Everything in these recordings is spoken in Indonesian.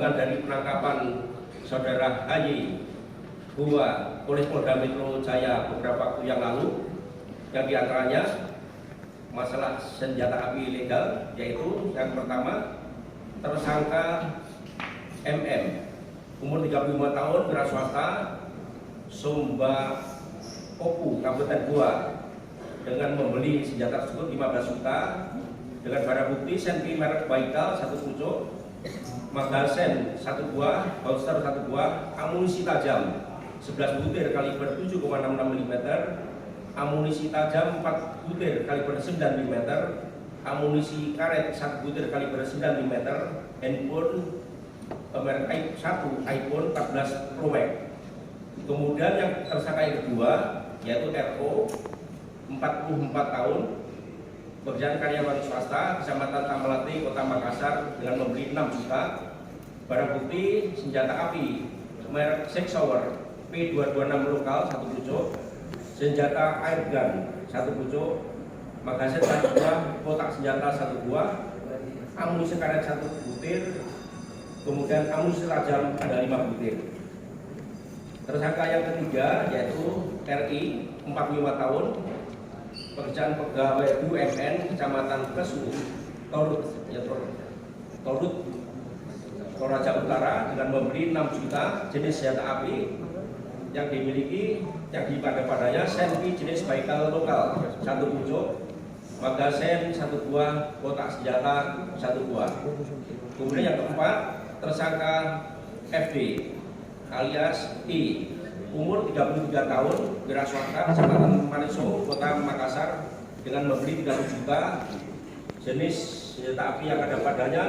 perkembangan dari penangkapan saudara HY Hua oleh Polda Metro Jaya beberapa waktu yang lalu, yang diantaranya masalah senjata api ilegal, yaitu yang pertama tersangka MM umur 35 tahun, wira swasta, Sumba Opu, Kabupaten Goa, dengan membeli senjata tersebut 15 juta dengan barang bukti senpi merek Baikal 1 pucuk, magazen 1 buah, holster 1 buah, amunisi tajam 11 butir kaliber 7,66 mm, amunisi tajam 4 butir kaliber 9 mm, amunisi karet 1 butir kaliber 9 mm, handphone merek 1 iPhone 14 Pro Max. Kemudian yang tersangka yang kedua yaitu RO 44 tahun, pekerjaan karyawan swasta, Kecamatan Tamalate, Kota Makassar, dengan membeli 6 juta barang bukti senjata api merek Six Shower P226 lokal 1 pucuk, senjata airgun 1 pucuk, magazen 1 buah, kotak senjata 1 buah, amunisi karet 1 butir, kemudian amunisi tajam ada 5 butir. Tersangka yang ketiga yaitu RI 45 tahun, pekerjaan pegawai BUMN Kecamatan Kesu, Torut, Toraja Utara, dengan membeli 6 juta jenis senjata api yang dimiliki, yang padanya senpi jenis Baikal lokal 1 pucuk, magazen 1 buah, kotak senjata 1 buah. Kemudian yang keempat tersangka FD alias I, umur 33 tahun, wira swasta, Kecamatan Maniso, Kota Makassar, dengan membeli 30 juta jenis senjata api yang ada padanya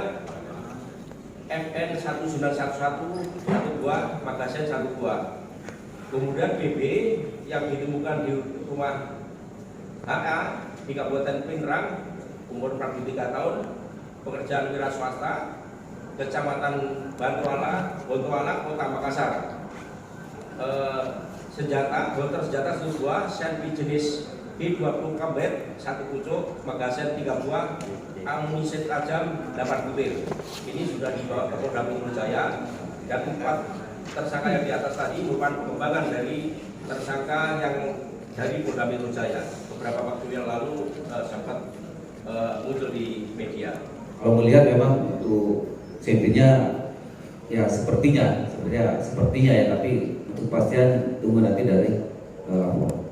FN 1911 1 buah, magazen 1 buah. Kemudian BB yang ditemukan di rumah HA di Kabupaten Pinrang, umur 43 tahun, pekerjaan wira swasta, Kecamatan Bontoala, Kota Makassar. Holster senjata 1 buah, senpi jenis B20 Combat 1 pucuk, magazen 3 buah, amunisi tajam 8 butir. Ini sudah dibawa ke Polda Metro Jaya, dan 4 tersangka yang di atas tadi merupakan pengembangan dari tersangka yang dari Polda Metro Jaya. Beberapa waktu yang lalu sempat muncul di media. Kalau melihat memang untuk senpinya ya sepertinya ya, tapi untuk kepastian tunggu nanti dari lapor.